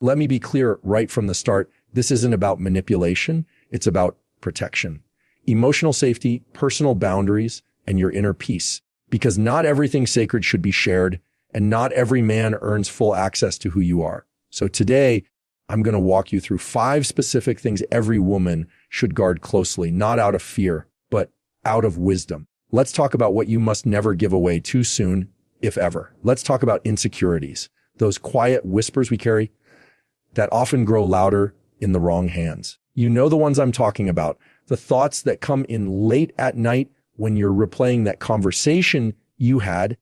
let me be clear right from the start. This isn't about manipulation. It's about protection, emotional safety, personal boundaries, and your inner peace. Because not everything sacred should be shared, and not every man earns full access to who you are. So today, I'm going to walk you through 5 specific things every woman should guard closely, not out of fear, but out of wisdom. Let's talk about what you must never give away too soon, if ever. Let's talk about insecurities, those quiet whispers we carry that often grow louder in the wrong hands. You know the ones I'm talking about, the thoughts that come in late at night when you're replaying that conversation you had,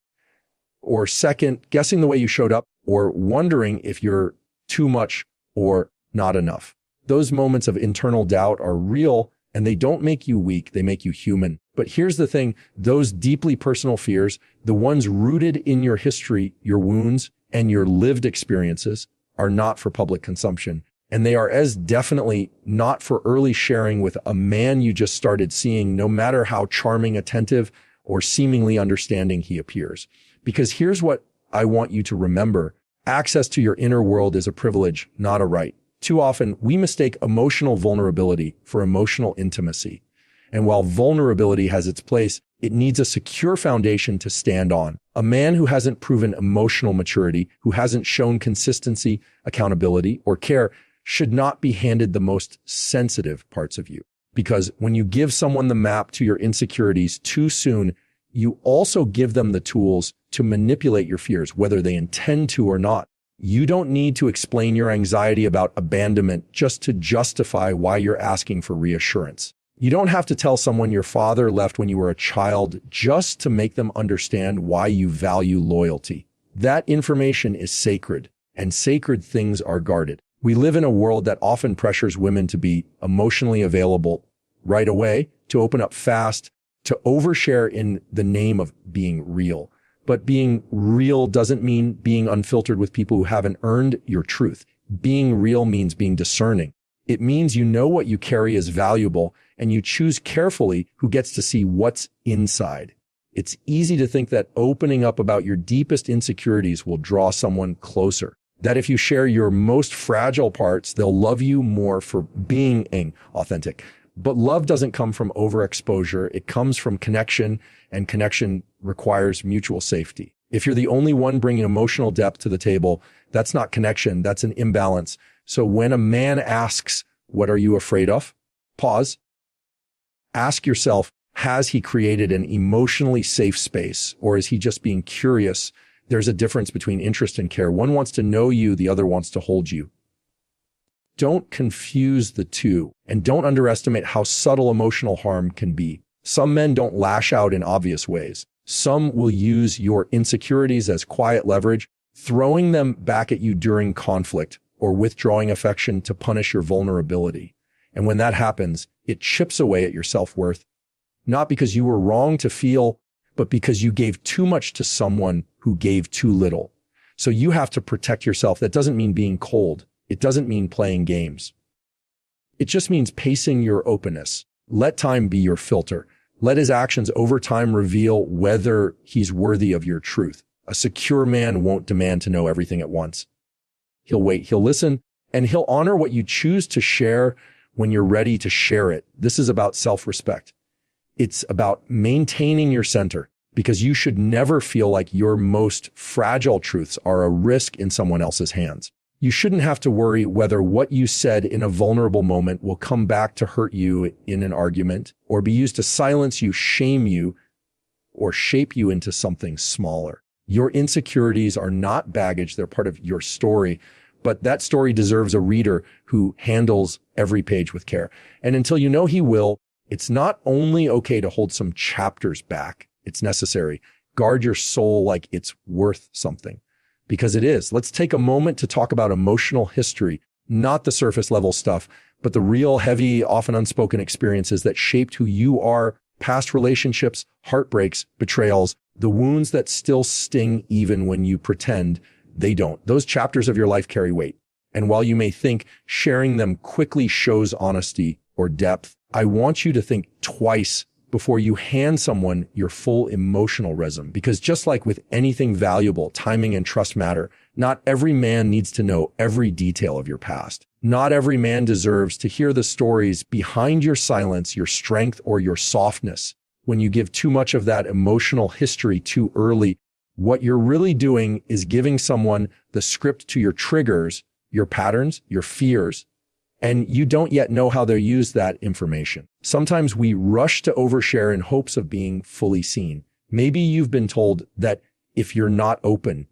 or second, guessing the way you showed up, or wondering if you're too much or not enough. Those moments of internal doubt are real, and they don't make you weak, they make you human. But here's the thing, those deeply personal fears, the ones rooted in your history, your wounds, and your lived experiences, are not for public consumption. And they are as definitely not for early sharing with a man you just started seeing, no matter how charming, attentive, or seemingly understanding he appears. Because here's what I want you to remember. Access to your inner world is a privilege, not a right. Too often, we mistake emotional vulnerability for emotional intimacy. And while vulnerability has its place, it needs a secure foundation to stand on. A man who hasn't proven emotional maturity, who hasn't shown consistency, accountability, or care, should not be handed the most sensitive parts of you. Because when you give someone the map to your insecurities too soon, you also give them the tools to manipulate your fears, whether they intend to or not. You don't need to explain your anxiety about abandonment just to justify why you're asking for reassurance. You don't have to tell someone your father left when you were a child just to make them understand why you value loyalty. That information is sacred, and sacred things are guarded. We live in a world that often pressures women to be emotionally available right away, to open up fast, to overshare in the name of being real. But being real doesn't mean being unfiltered with people who haven't earned your truth. Being real means being discerning. It means you know what you carry is valuable, and you choose carefully who gets to see what's inside. It's easy to think that opening up about your deepest insecurities will draw someone closer. That if you share your most fragile parts, they'll love you more for being authentic. But love doesn't come from overexposure. It comes from connection, and connection requires mutual safety. If you're the only one bringing emotional depth to the table, that's not connection, that's an imbalance. So when a man asks, "What are you afraid of?" Pause. Ask yourself, has he created an emotionally safe space, or is he just being curious? There's a difference between interest and care. One wants to know you, the other wants to hold you. Don't confuse the two, and don't underestimate how subtle emotional harm can be. Some men don't lash out in obvious ways. Some will use your insecurities as quiet leverage, throwing them back at you during conflict or withdrawing affection to punish your vulnerability. And when that happens, it chips away at your self-worth, not because you were wrong to feel, but because you gave too much to someone who gave too little. So you have to protect yourself. That doesn't mean being cold. It doesn't mean playing games. It just means pacing your openness. Let time be your filter. Let his actions over time reveal whether he's worthy of your truth. A secure man won't demand to know everything at once. He'll wait, he'll listen, and he'll honor what you choose to share when you're ready to share it. This is about self-respect. It's about maintaining your center, because you should never feel like your most fragile truths are a risk in someone else's hands. You shouldn't have to worry whether what you said in a vulnerable moment will come back to hurt you in an argument, or be used to silence you, shame you, or shape you into something smaller. Your insecurities are not baggage, they're part of your story, but that story deserves a reader who handles every page with care. And until you know he will, it's not only okay to hold some chapters back, it's necessary. Guard your soul like it's worth something. Because it is. Let's take a moment to talk about emotional history, not the surface level stuff, but the real heavy, often unspoken experiences that shaped who you are, past relationships, heartbreaks, betrayals, the wounds that still sting even when you pretend they don't. Those chapters of your life carry weight. And while you may think sharing them quickly shows honesty or depth, I want you to think twice before you hand someone your full emotional resume. Because just like with anything valuable, timing and trust matter. Not every man needs to know every detail of your past. Not every man deserves to hear the stories behind your silence, your strength, or your softness. When you give too much of that emotional history too early, what you're really doing is giving someone the script to your triggers, your patterns, your fears, and you don't yet know how they'll use that information. Sometimes we rush to overshare in hopes of being fully seen. Maybe you've been told that if you're not open,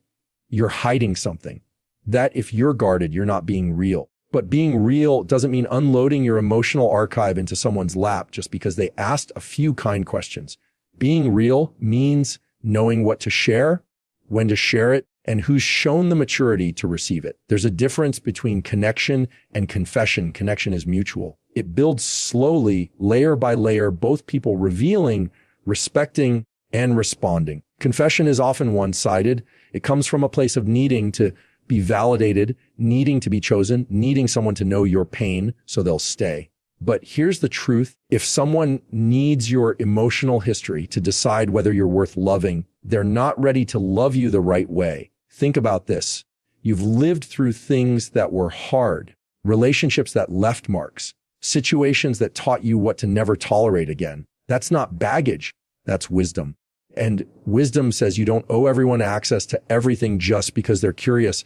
you're hiding something, that if you're guarded, you're not being real. But being real doesn't mean unloading your emotional archive into someone's lap just because they asked a few kind questions. Being real means knowing what to share, when to share it, and who's shown the maturity to receive it. There's a difference between connection and confession. Connection is mutual. It builds slowly, layer by layer, both people revealing, respecting, and responding. Confession is often one-sided. It comes from a place of needing to be validated, needing to be chosen, needing someone to know your pain so they'll stay. But here's the truth. If someone needs your emotional history to decide whether you're worth loving, they're not ready to love you the right way. Think about this. You've lived through things that were hard, relationships that left marks, situations that taught you what to never tolerate again. That's not baggage. That's wisdom. And wisdom says you don't owe everyone access to everything just because they're curious.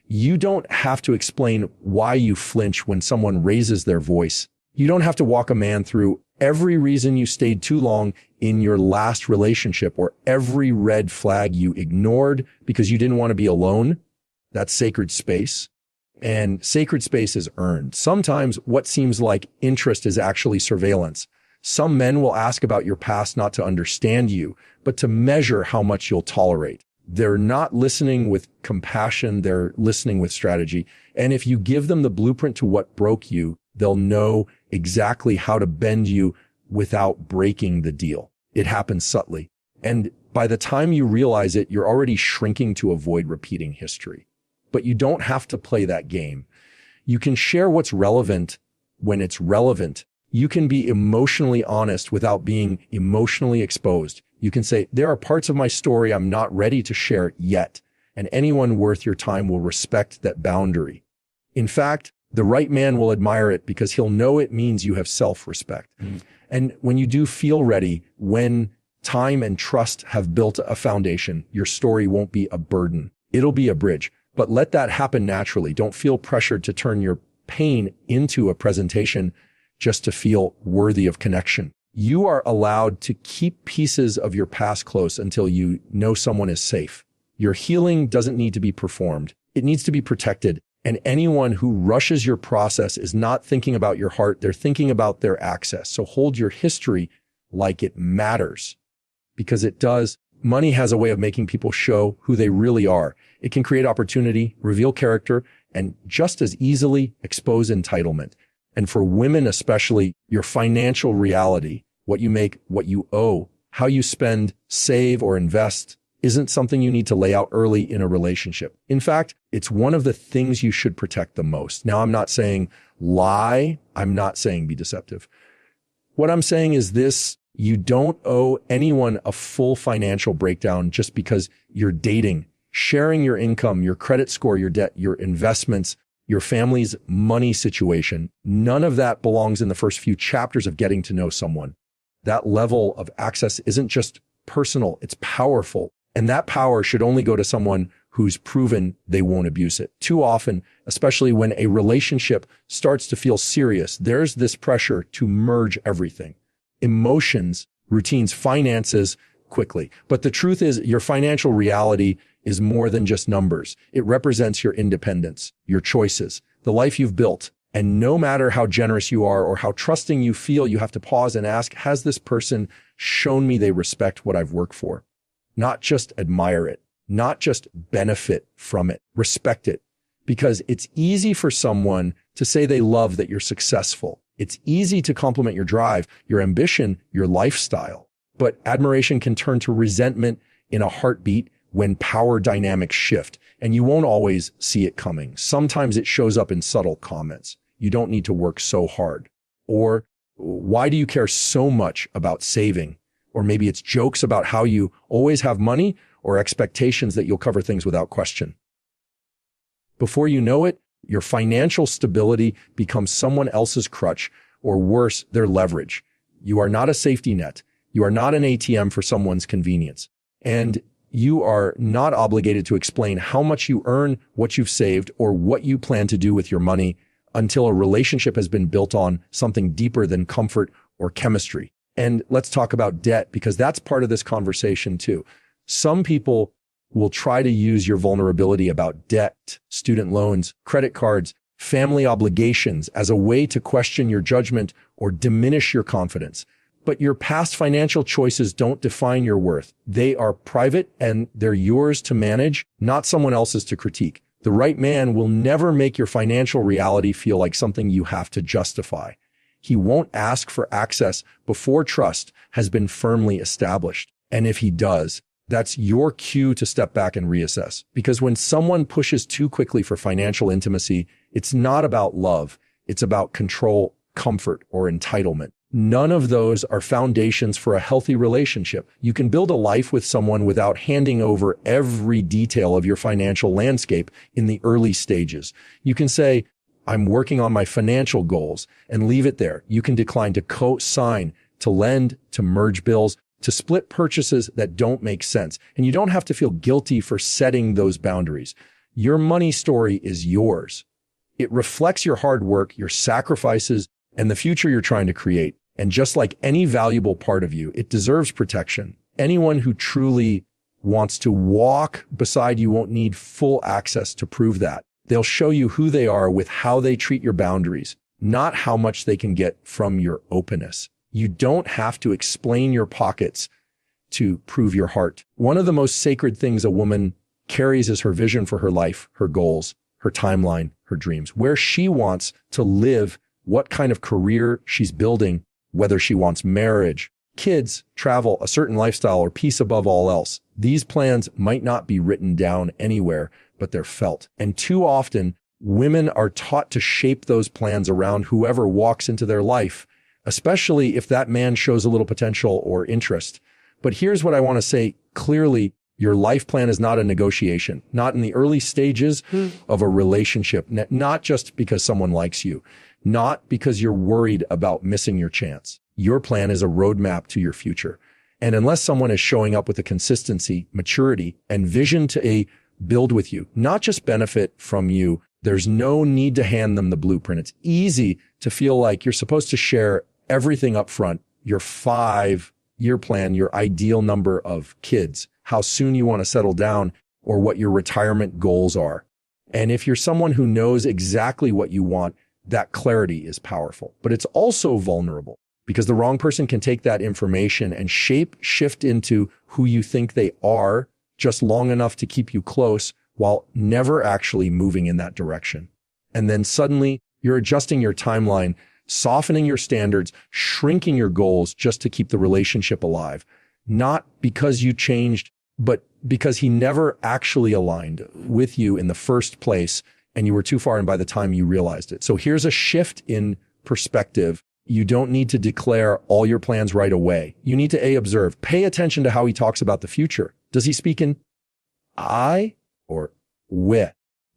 You don't have to explain why you flinch when someone raises their voice. You don't have to walk a man through every reason you stayed too long in your last relationship or every red flag you ignored because you didn't want to be alone. That's sacred space. And sacred space is earned. Sometimes what seems like interest is actually surveillance. Some men will ask about your past not to understand you, but to measure how much you'll tolerate. They're not listening with compassion, they're listening with strategy. And if you give them the blueprint to what broke you, they'll know exactly how to bend you without breaking the deal. It happens subtly. And by the time you realize it, you're already shrinking to avoid repeating history. But you don't have to play that game. You can share what's relevant when it's relevant. You can be emotionally honest without being emotionally exposed. You can say, there are parts of my story I'm not ready to share yet, and anyone worth your time will respect that boundary. In fact, the right man will admire it because he'll know it means you have self-respect. And when you do feel ready, when time and trust have built a foundation, your story won't be a burden. It'll be a bridge. But let that happen naturally. Don't feel pressured to turn your pain into a presentation just to feel worthy of connection. You are allowed to keep pieces of your past close until you know someone is safe. Your healing doesn't need to be performed. It needs to be protected. And anyone who rushes your process is not thinking about your heart. They're thinking about their access. So hold your history like it matters, because it does. Money has a way of making people show who they really are. It can create opportunity, reveal character, and just as easily expose entitlement. And for women especially, your financial reality, what you make, what you owe, how you spend, save, or invest isn't something you need to lay out early in a relationship. In fact, it's one of the things you should protect the most. Now, I'm not saying lie. I'm not saying be deceptive. What I'm saying is this: you don't owe anyone a full financial breakdown just because you're dating. Sharing your income, your credit score, your debt, your investments, your family's money situation, none of that belongs in the first few chapters of getting to know someone. That level of access isn't just personal, it's powerful. And that power should only go to someone who's proven they won't abuse it. Too often, especially when a relationship starts to feel serious, there's this pressure to merge everything. Emotions, routines, finances, quickly. But the truth is, your financial reality is more than just numbers. It represents your independence, your choices, the life you've built. And no matter how generous you are or how trusting you feel, you have to pause and ask, has this person shown me they respect what I've worked for? Not just admire it, not just benefit from it, respect it. Because it's easy for someone to say they love that you're successful. It's easy to compliment your drive, your ambition, your lifestyle. But admiration can turn to resentment in a heartbeat when power dynamics shift, and you won't always see it coming. Sometimes it shows up in subtle comments. You don't need to work so hard. Or why do you care so much about saving? Or maybe it's jokes about how you always have money, or expectations that you'll cover things without question. Before you know it, your financial stability becomes someone else's crutch, or worse, their leverage. You are not a safety net. You are not an ATM for someone's convenience. And you are not obligated to explain how much you earn, what you've saved, or what you plan to do with your money until a relationship has been built on something deeper than comfort or chemistry. And let's talk about debt, because that's part of this conversation too. Some people will try to use your vulnerability about debt, student loans, credit cards, family obligations as a way to question your judgment or diminish your confidence. But your past financial choices don't define your worth. They are private and they're yours to manage, not someone else's to critique. The right man will never make your financial reality feel like something you have to justify. He won't ask for access before trust has been firmly established. And if he does, that's your cue to step back and reassess. Because when someone pushes too quickly for financial intimacy, it's not about love. It's about control, comfort, or entitlement. None of those are foundations for a healthy relationship. You can build a life with someone without handing over every detail of your financial landscape in the early stages. You can say, I'm working on my financial goals, and leave it there. You can decline to co-sign, to lend, to merge bills, to split purchases that don't make sense. And you don't have to feel guilty for setting those boundaries. Your money story is yours. It reflects your hard work, your sacrifices, and the future you're trying to create. And just like any valuable part of you, it deserves protection. Anyone who truly wants to walk beside you won't need full access to prove that. They'll show you who they are with how they treat your boundaries, not how much they can get from your openness. You don't have to explain your pockets to prove your heart. One of the most sacred things a woman carries is her vision for her life, her goals, her timeline, her dreams, where she wants to live, what kind of career she's building, whether she wants marriage, kids, travel, a certain lifestyle, or peace above all else. These plans might not be written down anywhere, but they're felt. And too often, women are taught to shape those plans around whoever walks into their life, especially if that man shows a little potential or interest. But here's what I want to say clearly. Your life plan is not a negotiation, not in the early stages of a relationship, not just because someone likes you, not because you're worried about missing your chance. Your plan is a roadmap to your future. And unless someone is showing up with a consistency, maturity, and vision to build with you, not just benefit from you, there's no need to hand them the blueprint. It's easy to feel like you're supposed to share everything up front, your 5-year plan, your ideal number of kids, how soon you want to settle down, or what your retirement goals are. And if you're someone who knows exactly what you want, that clarity is powerful. But it's also vulnerable, because the wrong person can take that information and shift into who you think they are just long enough to keep you close while never actually moving in that direction. And then suddenly you're adjusting your timeline, softening your standards, shrinking your goals just to keep the relationship alive. Not because you changed, but because he never actually aligned with you in the first place, and you were too far in by the time you realized it. So here's a shift in perspective. You don't need to declare all your plans right away. You need to observe. Pay attention to how he talks about the future. Does he speak in I or we?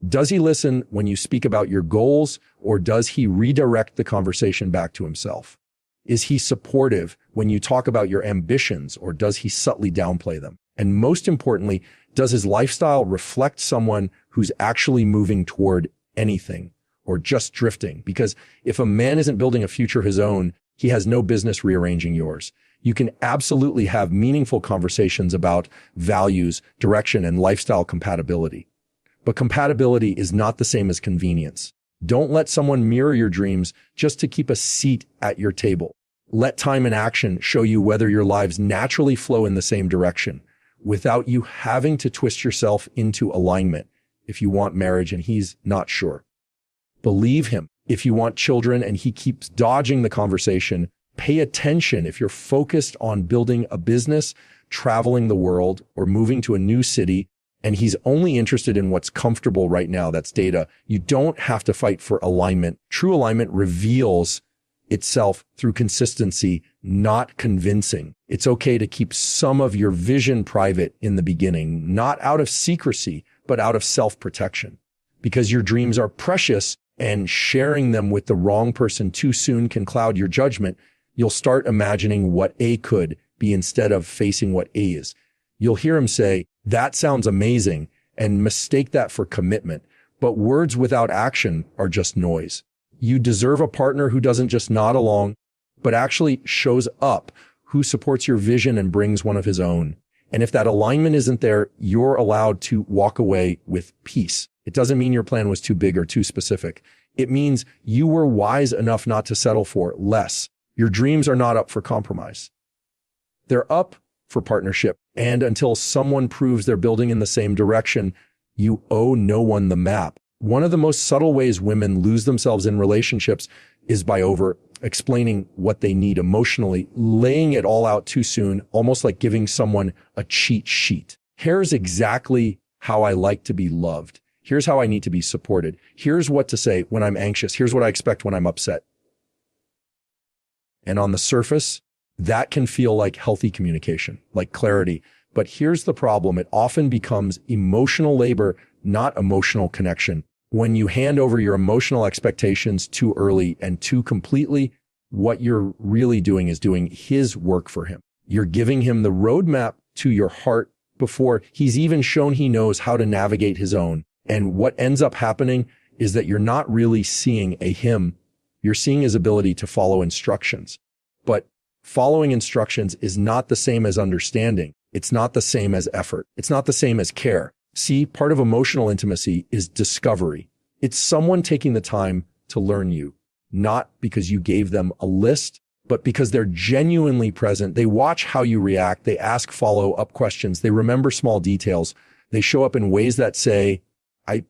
Does he listen when you speak about your goals, or does he redirect the conversation back to himself? Is he supportive when you talk about your ambitions, or does he subtly downplay them? And most importantly, does his lifestyle reflect someone who's actually moving toward anything or just drifting? Because if a man isn't building a future of his own, he has no business rearranging yours. You can absolutely have meaningful conversations about values, direction, and lifestyle compatibility. But compatibility is not the same as convenience. Don't let someone mirror your dreams just to keep a seat at your table. Let time and action show you whether your lives naturally flow in the same direction without you having to twist yourself into alignment if you want marriage and he's not sure. Believe him if you want children and he keeps dodging the conversation. Pay attention if you're focused on building a business, traveling the world, or moving to a new city, and he's only interested in what's comfortable right now. That's data. You don't have to fight for alignment. True alignment reveals itself through consistency, not convincing. It's okay to keep some of your vision private in the beginning, not out of secrecy, but out of self-protection. because your dreams are precious and sharing them with the wrong person too soon can cloud your judgment. You'll start imagining what A could be instead of facing what A is. You'll hear him say, "That sounds amazing," and mistake that for commitment. But words without action are just noise. You deserve a partner who doesn't just nod along, but actually shows up, who supports your vision and brings one of his own. And if that alignment isn't there, you're allowed to walk away with peace. It doesn't mean your plan was too big or too specific. It means you were wise enough not to settle for less. Your dreams are not up for compromise. They're up for partnership. And until someone proves they're building in the same direction, you owe no one the map. One of the most subtle ways women lose themselves in relationships is by over-explaining what they need emotionally, laying it all out too soon, almost like giving someone a cheat sheet. Here's exactly how I like to be loved. Here's how I need to be supported. Here's what to say when I'm anxious. Here's what I expect when I'm upset. And on the surface, that can feel like healthy communication, like clarity. But here's the problem. It often becomes emotional labor, not emotional connection. When you hand over your emotional expectations too early and too completely, what you're really doing is doing his work for him. You're giving him the roadmap to your heart before he's even shown he knows how to navigate his own. And what ends up happening is that you're not really seeing a him. You're seeing his ability to follow instructions. But following instructions is not the same as understanding. It's not the same as effort. It's not the same as care. See, part of emotional intimacy is discovery. It's someone taking the time to learn you, not because you gave them a list, but because they're genuinely present. They watch how you react. They ask follow-up questions. They remember small details. They show up in ways that say, I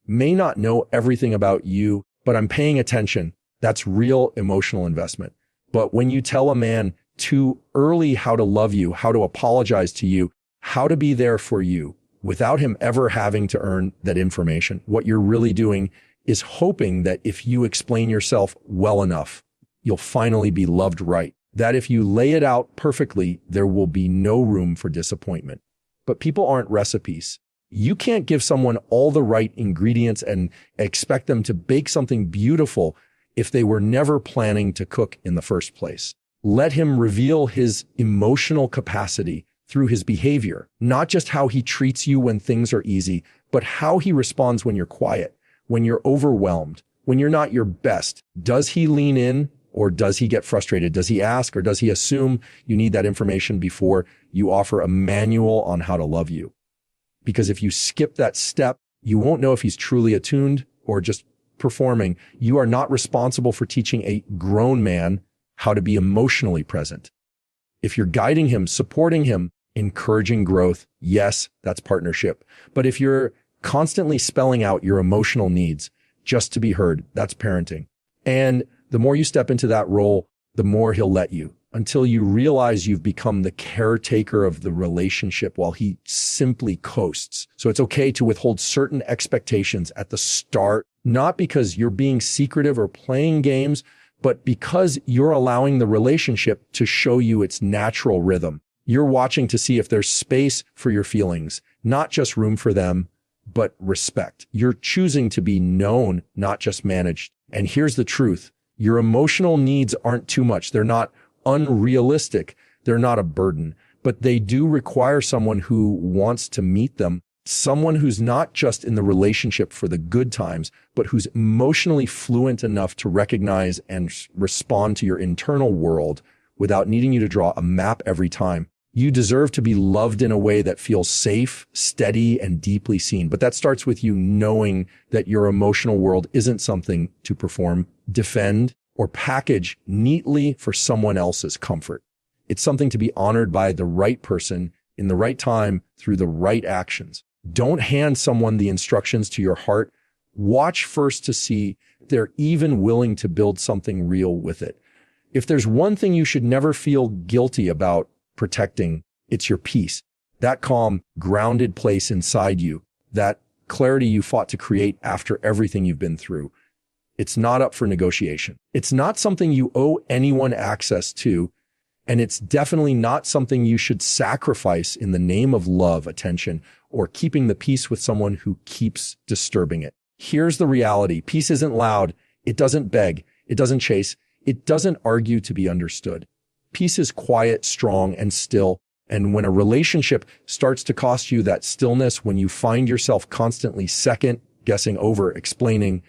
may not know everything about you, but I'm paying attention. That's real emotional investment. But when you tell a man too early how to love you, how to apologize to you, how to be there for you, without him ever having to earn that information, what you're really doing is hoping that if you explain yourself well enough, you'll finally be loved right. That if you lay it out perfectly, there will be no room for disappointment. But people aren't recipes. You can't give someone all the right ingredients and expect them to bake something beautiful if they were never planning to cook in the first place. Let him reveal his emotional capacity through his behavior, not just how he treats you when things are easy, but how he responds when you're quiet, when you're overwhelmed, when you're not your best. Does he lean in or does he get frustrated? Does he ask or does he assume you need that information before you offer a manual on how to love you? Because if you skip that step, you won't know if he's truly attuned or just performing. You are not responsible for teaching a grown man how to be emotionally present. If you're guiding him, supporting him, encouraging growth, yes, that's partnership. But if you're constantly spelling out your emotional needs just to be heard, that's parenting. And the more you step into that role, the more he'll let you, until you realize you've become the caretaker of the relationship while he simply coasts. So it's okay to withhold certain expectations at the start, not because you're being secretive or playing games, but because you're allowing the relationship to show you its natural rhythm. You're watching to see if there's space for your feelings, not just room for them, but respect. You're choosing to be known, not just managed. And here's the truth. Your emotional needs aren't too much. They're not unrealistic. They're not a burden, but they do require someone who wants to meet them. Someone who's not just in the relationship for the good times, but who's emotionally fluent enough to recognize and respond to your internal world without needing you to draw a map every time. You deserve to be loved in a way that feels safe, steady, and deeply seen. But that starts with you knowing that your emotional world isn't something to perform, defend, or package neatly for someone else's comfort. It's something to be honored by the right person in the right time through the right actions. Don't hand someone the instructions to your heart. Watch first to see if they're even willing to build something real with it. If there's one thing you should never feel guilty about protecting, it's your peace. That calm, grounded place inside you, that clarity you fought to create after everything you've been through. It's not up for negotiation. It's not something you owe anyone access to. And it's definitely not something you should sacrifice in the name of love, attention, or keeping the peace with someone who keeps disturbing it. Here's the reality. Peace isn't loud. It doesn't beg. It doesn't chase. It doesn't argue to be understood. Peace is quiet, strong, and still. And when a relationship starts to cost you that stillness, when you find yourself constantly second guessing over, explaining,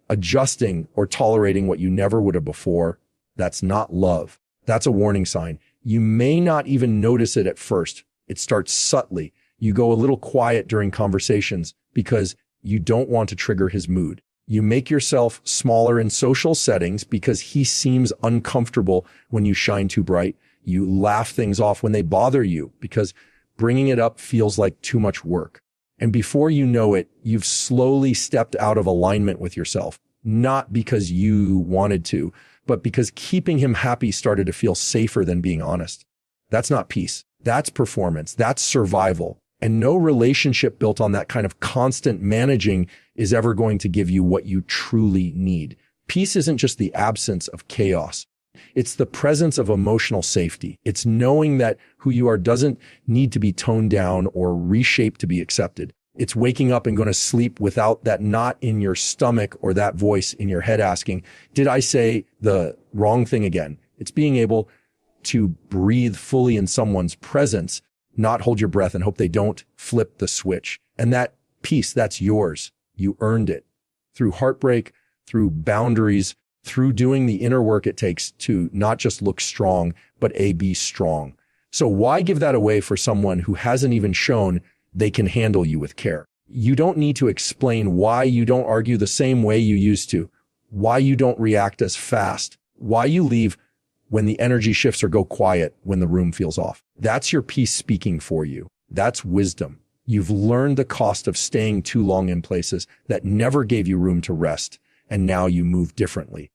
adjusting, or tolerating what you never would have before, that's not love. That's a warning sign. You may not even notice it at first. It starts subtly. You go a little quiet during conversations because you don't want to trigger his mood. You make yourself smaller in social settings because he seems uncomfortable when you shine too bright. You laugh things off when they bother you because bringing it up feels like too much work. And before you know it, you've slowly stepped out of alignment with yourself, not because you wanted to, but because keeping him happy started to feel safer than being honest. That's not peace. That's performance. That's survival. And no relationship built on that kind of constant managing is ever going to give you what you truly need. Peace isn't just the absence of chaos. It's the presence of emotional safety. It's knowing that who you are doesn't need to be toned down or reshaped to be accepted. It's waking up and going to sleep without that knot in your stomach or that voice in your head asking, did I say the wrong thing again? It's being able to breathe fully in someone's presence, not hold your breath and hope they don't flip the switch. And that peace, that's yours. You earned it through heartbreak, through boundaries, through doing the inner work it takes to not just look strong, but be strong. So why give that away for someone who hasn't even shown they can handle you with care? You don't need to explain why you don't argue the same way you used to, why you don't react as fast, why you leave when the energy shifts or go quiet when the room feels off. That's your peace speaking for you. That's wisdom. You've learned the cost of staying too long in places that never gave you room to rest, and now you move differently.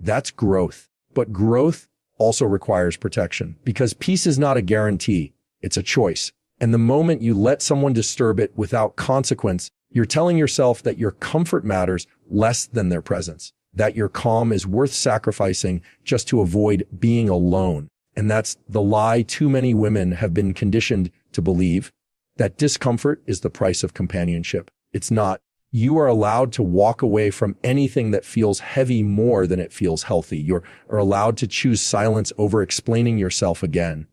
That's growth. But growth also requires protection because peace is not a guarantee. It's a choice. And the moment you let someone disturb it without consequence, you're telling yourself that your comfort matters less than their presence, that your calm is worth sacrificing just to avoid being alone. And that's the lie too many women have been conditioned to believe, that discomfort is the price of companionship. It's not. You are allowed to walk away from anything that feels heavy more than it feels healthy. You're allowed to choose silence over explaining yourself again.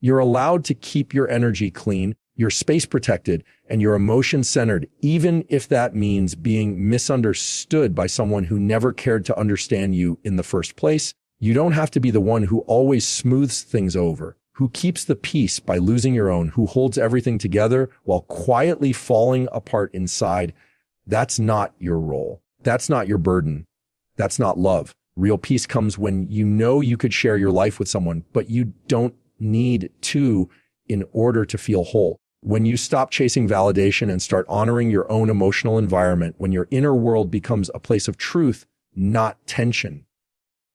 You're allowed to keep your energy clean, your space protected, and your emotion centered, even if that means being misunderstood by someone who never cared to understand you in the first place. You don't have to be the one who always smooths things over, who keeps the peace by losing your own, who holds everything together while quietly falling apart inside. That's not your role. That's not your burden. That's not love. Real peace comes when you know you could share your life with someone, but you don't need to in order to feel whole. When you stop chasing validation and start honoring your own emotional environment, when your inner world becomes a place of truth, not tension.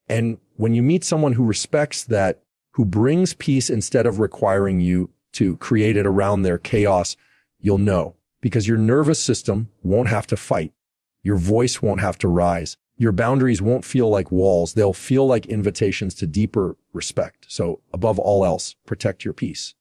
And when you meet someone who respects that, who brings peace instead of requiring you to create it around their chaos, you'll know. Because your nervous system won't have to fight. Your voice won't have to rise. Your boundaries won't feel like walls. They'll feel like invitations to deeper respect. So above all else, protect your peace.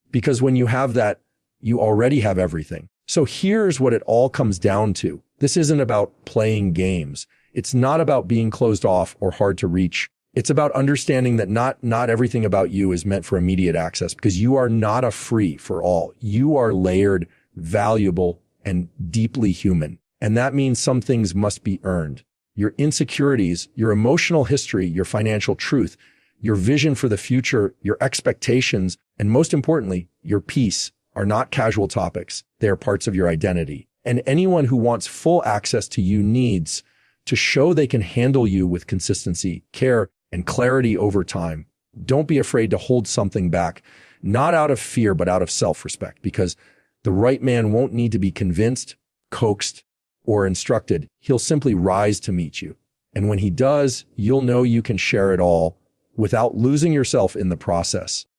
Because when you have that, you already have everything. So here's what it all comes down to. This isn't about playing games. It's not about being closed off or hard to reach. It's about understanding that not everything about you is meant for immediate access, because you are not a free for all. You are layered, valuable, and deeply human. And that means some things must be earned. Your insecurities, your emotional history, your financial truth, your vision for the future, your expectations, and most importantly, your peace are not casual topics. They are parts of your identity. And anyone who wants full access to you needs to show they can handle you with consistency, care, and clarity over time. Don't be afraid to hold something back, not out of fear, but out of self-respect, because the right man won't need to be convinced, coaxed, or instructed. He'll simply rise to meet you. And when he does, you'll know you can share it all without losing yourself in the process.